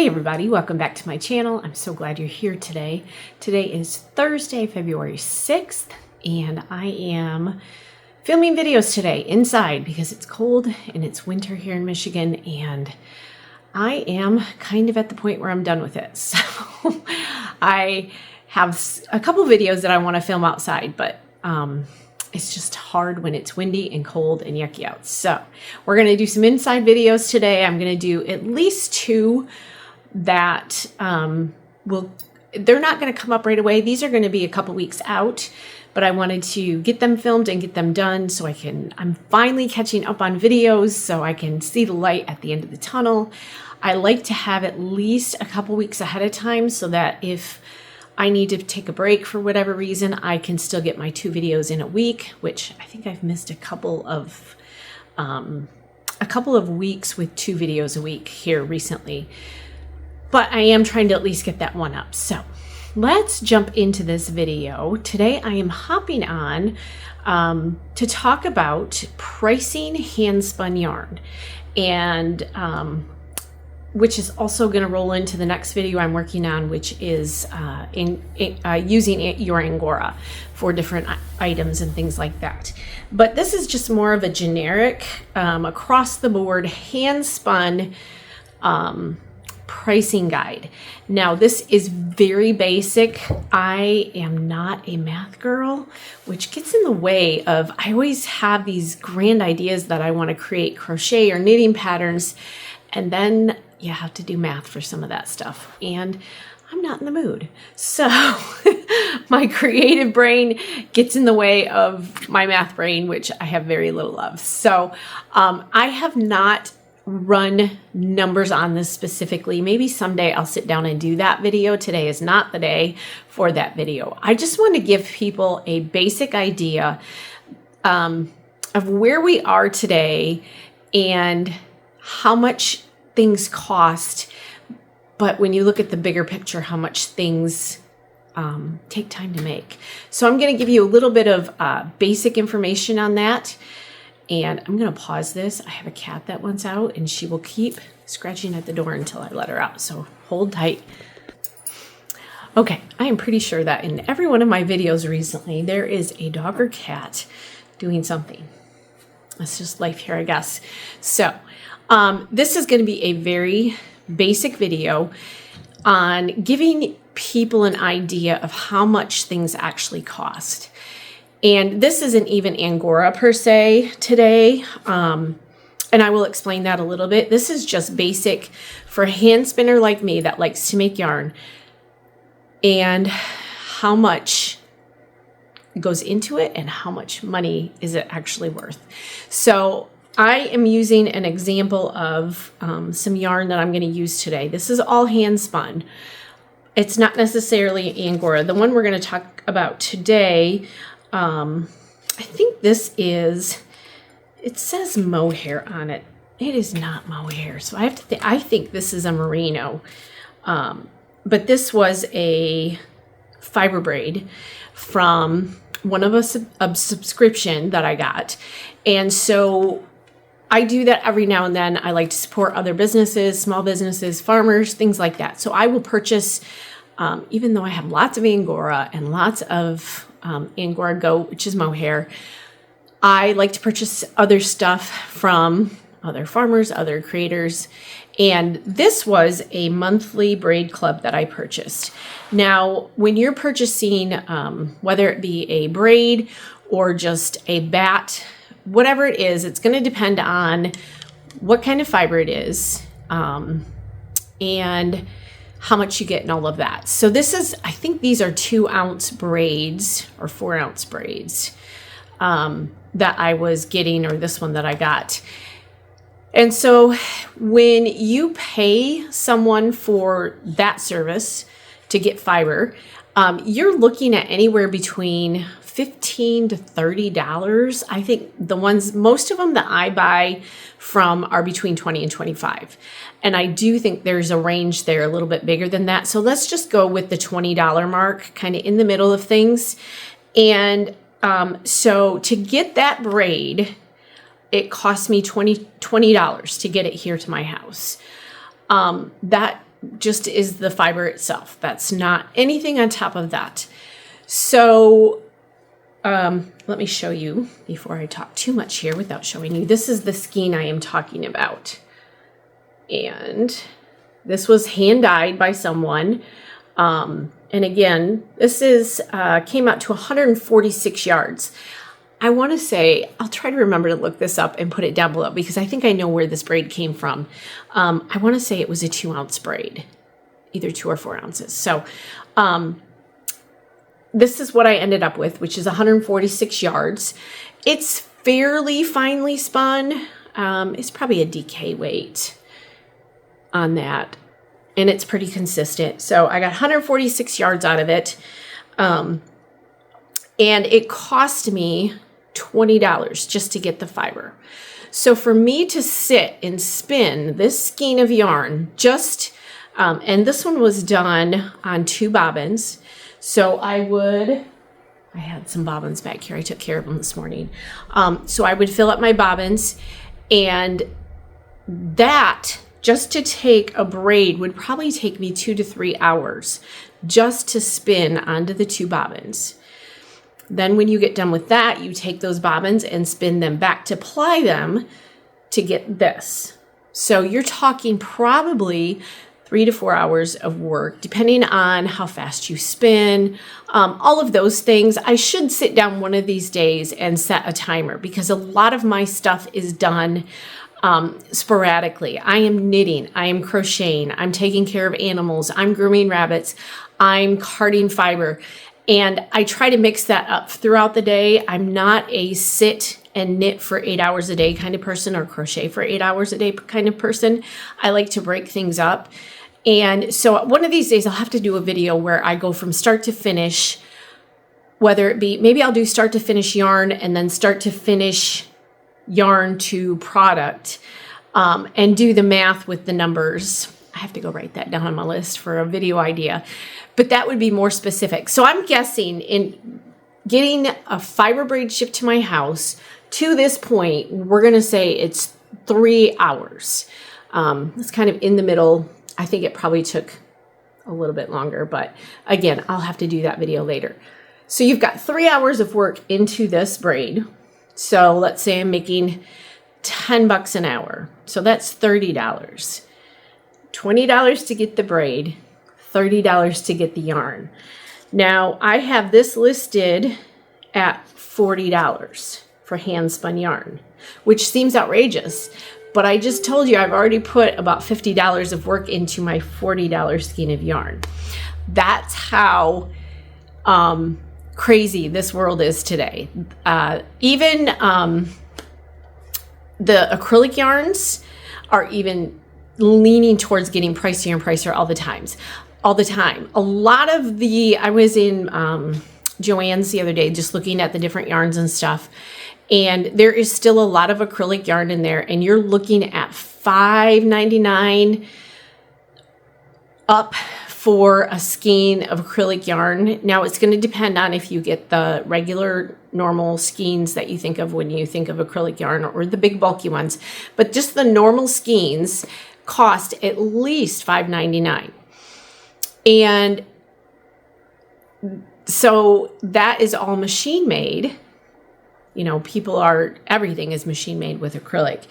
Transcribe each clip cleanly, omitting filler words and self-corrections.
Hey everybody, welcome back to my channel. I'm so glad you're here today. Today is Thursday, February 6th, and I am filming videos today inside because it's cold and it's winter here in Michigan, and I am kind of at the point where I'm done with it. So I have a couple videos that I want to film outside, but it's just hard when it's windy and cold and yucky out. So we're going to do some inside videos today. I'm going to do at least two that they're not going to come up right away. These are going to be a couple weeks out, but I wanted to get them filmed and get them done so I'm finally catching up on videos so I can see the light at the end of the tunnel. I like to have at least a couple weeks ahead of time so that if I need to take a break for whatever reason, I can still get my 2 videos in a week, which I think I've missed a couple of weeks with 2 videos a week here recently. But I am trying to at least get that one up. So let's jump into this video. Today I am hopping on to talk about pricing hand spun yarn, and which is also going to roll into the next video I'm working on, which is using your Angora for different items and things like that. But this is just more of a generic across the board hand spun pricing guide. Now this is very basic. I am not a math girl, which gets in the way of, I always have these grand ideas that I want to create crochet or knitting patterns, and then you have to do math for some of that stuff, and I'm not in the mood. So my creative brain gets in the way of my math brain, which I have very little of. So I have not run numbers on this specifically. Maybe someday I'll sit down and do that video. Today is not the day for that video. I just want to give people a basic idea of where we are today and how much things cost, but when you look at the bigger picture, how much things take time to make. So I'm going to give you a little bit of basic information on that. And I'm going to pause this. I have a cat that wants out, and she will keep scratching at the door until I let her out. So hold tight. Okay, I am pretty sure that in every one of my videos recently, there is a dog or cat doing something. That's just life here, I guess. So this is going to be a very basic video on giving people an idea of how much things actually cost. And this isn't even Angora per se today, and I will explain that a little bit. This is just basic for a hand spinner like me that likes to make yarn, and how much goes into it and how much money is it actually worth. So I am using an example of some yarn that I'm going to use today. This is all hand spun. It's not necessarily Angora. The one we're going to talk about today, I think this is, it says mohair on it. It is not mohair. So I have to I think this is a merino. But this was a fiber braid from one of a subscription that I got. And so I do that every now and then. I like to support other businesses, small businesses, farmers, things like that. So I will purchase, even though I have lots of Angora and lots of Angora goat, which is mohair, I like to purchase other stuff from other farmers, other creators. And this was a monthly braid club that I purchased. Now, when you're purchasing, whether it be a braid or just a bat, whatever it is, it's going to depend on what kind of fiber it is, and how much you get and all of that. So this is, I think these are 2-ounce braids or 4-ounce braids that I was getting, or this one that I got. And so when you pay someone for that service to get fiber, you're looking at anywhere between $15 to $30. I think most of them that I buy from are between $20 and $25. And I do think there's a range there a little bit bigger than that. So let's just go with the $20 mark, kind of in the middle of things. And so to get that braid, it cost me $20 to get it here to my house. That just is the fiber itself. That's not anything on top of that. So let me show you before I talk too much here without showing you. This is the skein I am talking about. And this was hand dyed by someone. And again, this is came out to 146 yards. I want to say, I'll try to remember to look this up and put it down below because I think I know where this braid came from. I want to say it was a 2-ounce braid, either 2 or 4 ounces. So this is what I ended up with, which is 146 yards. It's fairly finely spun. It's probably a DK weight on that. And it's pretty consistent. So I got 146 yards out of it. And it cost me $20 just to get the fiber. So for me to sit and spin this skein of yarn, and this one was done on 2 bobbins. So I had some bobbins back here. I took care of them this morning. So I would fill up my bobbins, and that just to take a braid would probably take me 2 to 3 hours just to spin onto the 2 bobbins. Then when you get done with that, you take those bobbins and spin them back to ply them to get this. So you're talking probably 3 to 4 hours of work, depending on how fast you spin, all of those things. I should sit down one of these days and set a timer because a lot of my stuff is done sporadically. I am knitting, I am crocheting, I'm taking care of animals, I'm grooming rabbits, I'm carding fiber. And I try to mix that up throughout the day. I'm not a sit and knit for 8 hours a day kind of person or crochet for 8 hours a day kind of person. I like to break things up. And so one of these days I'll have to do a video where I go from start to finish, whether it be, maybe I'll do start to finish yarn and then start to finish yarn to product, and do the math with the numbers. I have to go write that down on my list for a video idea, but that would be more specific. So I'm guessing in getting a fiber braid shipped to my house to this point, we're going to say it's 3 hours. It's kind of in the middle. I think it probably took a little bit longer, but again, I'll have to do that video later. So you've got 3 hours of work into this braid. So let's say I'm making $10 an hour. So that's $30. $20 to get the braid, $30 to get the yarn. Now I have this listed at $40 for hand spun yarn, which seems outrageous, but I just told you I've already put about $50 of work into my $40 skein of yarn. That's how crazy this world is today. Even the acrylic yarns are even leaning towards getting pricier and pricier all the time. A lot of I was in Joann's the other day just looking at the different yarns and stuff, and there is still a lot of acrylic yarn in there, and you're looking at $5.99 up for a skein of acrylic yarn. Now it's going to depend on if you get the regular normal skeins that you think of when you think of acrylic yarn or the big bulky ones, but just the normal skeins cost at least $5.99. And so that is all machine made. You know, everything is machine made with acrylic.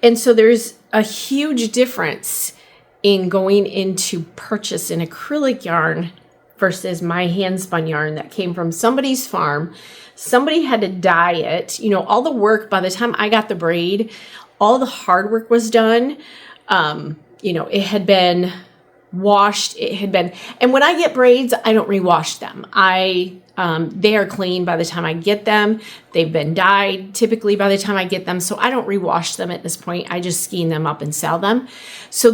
And so there's a huge difference in going into purchase an acrylic yarn versus my hand spun yarn that came from somebody's farm. Somebody had to dye it. You know, all the work, by the time I got the braid, all the hard work was done. You know, it had been washed. And when I get braids, I don't rewash them. They are clean by the time I get them. They've been dyed typically by the time I get them. So I don't rewash them at this point. I just skein them up and sell them. So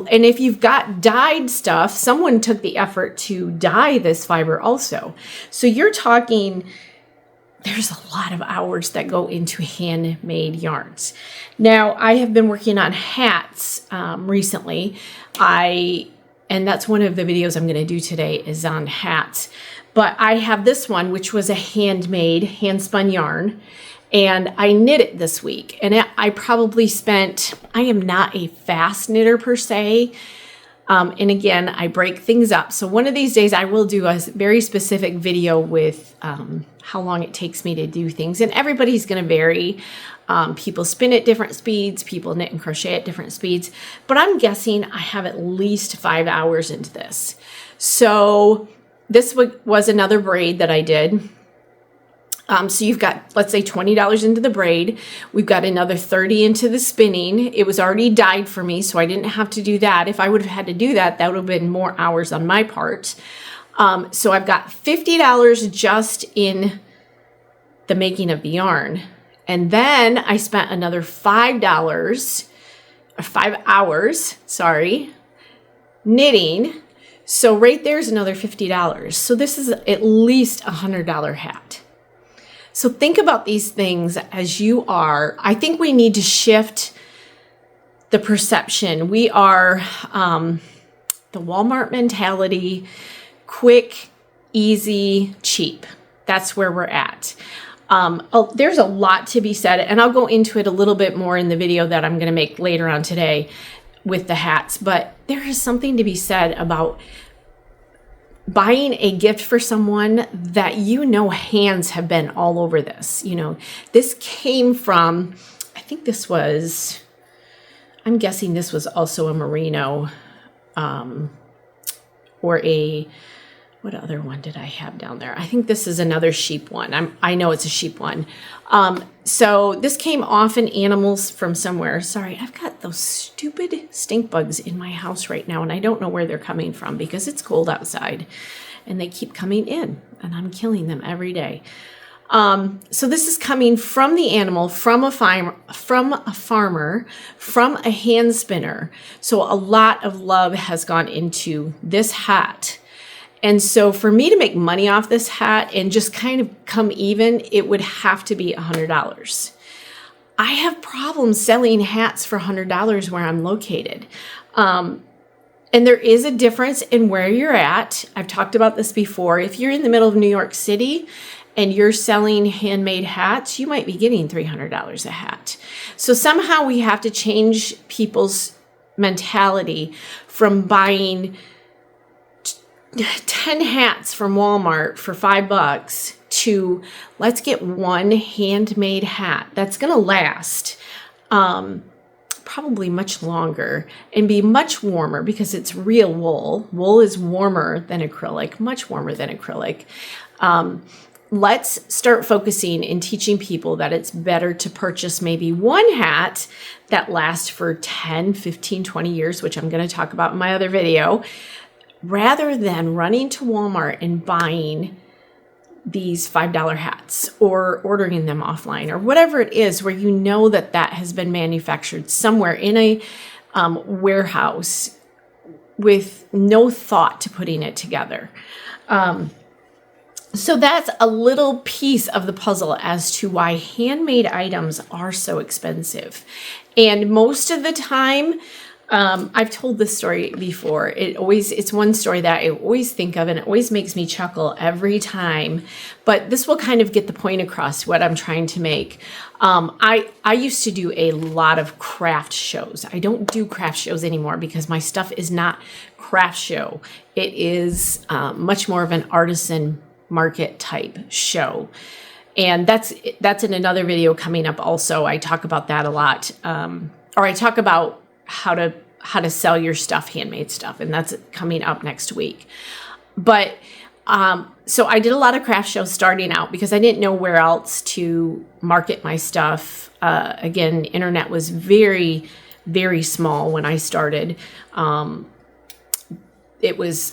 and if you've got dyed stuff, someone took the effort to dye this fiber also. So you're talking, there's a lot of hours that go into handmade yarns. Now I have been working on hats recently. And that's one of the videos I'm going to do today is on hats. But I have this one, which was a handmade, hand-spun yarn, and I knit it this week. And I probably spent, I am not a fast knitter per se. And again, I break things up. So one of these days I will do a very specific video with how long it takes me to do things. And everybody's going to vary. People spin at different speeds. People knit and crochet at different speeds. But I'm guessing I have at least 5 hours into this. So this was another braid that I did. So you've got, let's say, $20 into the braid. We've got another $30 into the spinning. It was already dyed for me, so I didn't have to do that. If I would have had to do that, that would have been more hours on my part. So I've got $50 just in the making of the yarn. And then I spent another $5, or 5 hours, knitting. So right there's another $50. So this is at least a $100 hat. So think about these things as you are. I think we need to shift the perception. We are the Walmart mentality, quick, easy, cheap. That's where we're at. There's a lot to be said, and I'll go into it a little bit more in the video that I'm going to make later on today with the hats. But there is something to be said about buying a gift for someone that hands have been all over this. This came from, I think this was, I'm guessing this was also a merino, or what other one did I have down there? I think this is another sheep one. I know it's a sheep one. So this came off in animals from somewhere. Sorry, I've got those stupid stink bugs in my house right now, and I don't know where they're coming from because it's cold outside, and they keep coming in, and I'm killing them every day. So this is coming from the animal, from a farmer, from a hand spinner. So a lot of love has gone into this hat. And so for me to make money off this hat and just kind of come even, it would have to be $100. I have problems selling hats for $100 where I'm located. And there is a difference in where you're at. I've talked about this before. If you're in the middle of New York City and you're selling handmade hats, you might be getting $300 a hat. So somehow we have to change people's mentality from buying 10 hats from Walmart for $5 to let's get one handmade hat that's going to last probably much longer and be much warmer because it's real wool. Wool is warmer than acrylic, much warmer than acrylic. Let's start focusing in teaching people that it's better to purchase maybe one hat that lasts for 10, 15, 20 years, which I'm going to talk about in my other video, rather than running to Walmart and buying these $5 hats or ordering them offline or whatever it is where that has been manufactured somewhere in a warehouse with no thought to putting it together. So that's a little piece of the puzzle as to why handmade items are so expensive. And most of the time, I've told this story before. It's one story that I always think of, and it always makes me chuckle every time. But this will kind of get the point across what I'm trying to make. I used to do a lot of craft shows. I don't do craft shows anymore because my stuff is not craft show. It is much more of an artisan market type show. And that's in another video coming up also. I talk about that a lot. Or I talk about how to sell your stuff, handmade stuff, and that's coming up next week. But so I did a lot of craft shows starting out because I didn't know where else to market my stuff. Again, internet was very, very small when I started. There was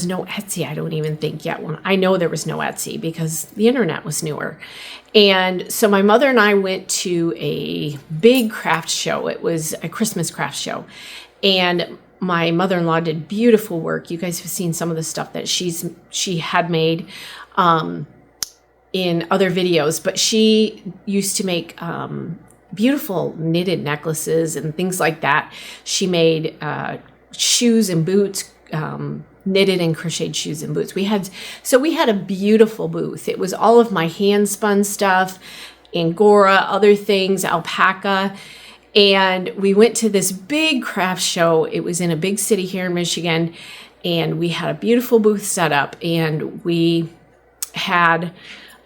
no Etsy, I don't even think yet. I know there was no Etsy because the internet was newer. And so my mother and I went to a big craft show. It was a Christmas craft show. And my mother-in-law did beautiful work. You guys have seen some of the stuff that she had made in other videos. But she used to make beautiful knitted necklaces and things like that. She made shoes and boots, knitted and crocheted shoes and boots. We had a beautiful booth. It was all of my hand spun stuff, Angora, other things, alpaca. And we went to this big craft show. It was in a big city here in Michigan, and we had a beautiful booth set up, and we had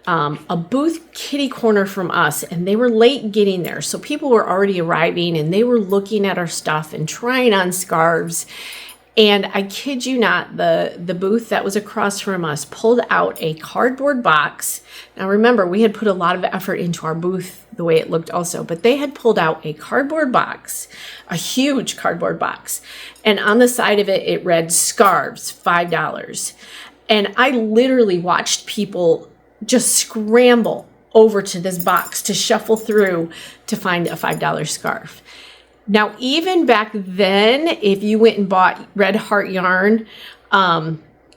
a booth kitty corner from us, and they were late getting there. So people were already arriving, and they were looking at our stuff and trying on scarves. And I kid you not, the booth that was across from us pulled out a cardboard box. Now remember, we had put a lot of effort into our booth, the way it looked also, but they had pulled out a cardboard box, a huge cardboard box. And on the side of it, it read scarves, $5. And I literally watched people just scramble over to this box to shuffle through to find a $5 scarf. Now, even back then, if you went and bought Red Heart yarn,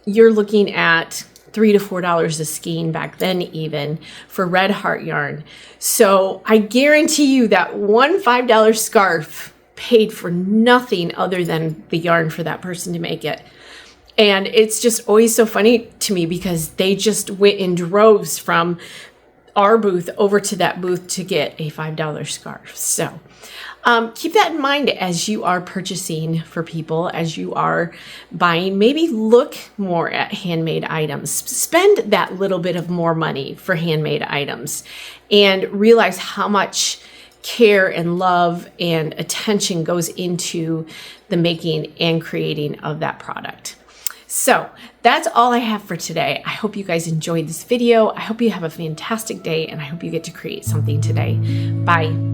you're looking at $3 to $4 a skein back then, even for Red Heart yarn. So I guarantee you that one $5 scarf paid for nothing other than the yarn for that person to make it. And it's just always so funny to me because they just went in droves from our booth over to that booth to get a $5 scarf. So keep that in mind as you are purchasing for people, as you are buying. Maybe look more at handmade items. Spend that little bit of more money for handmade items and realize how much care and love and attention goes into the making and creating of that product. So that's all I have for today. I hope you guys enjoyed this video. I hope you have a fantastic day, and I hope you get to create something today. Bye.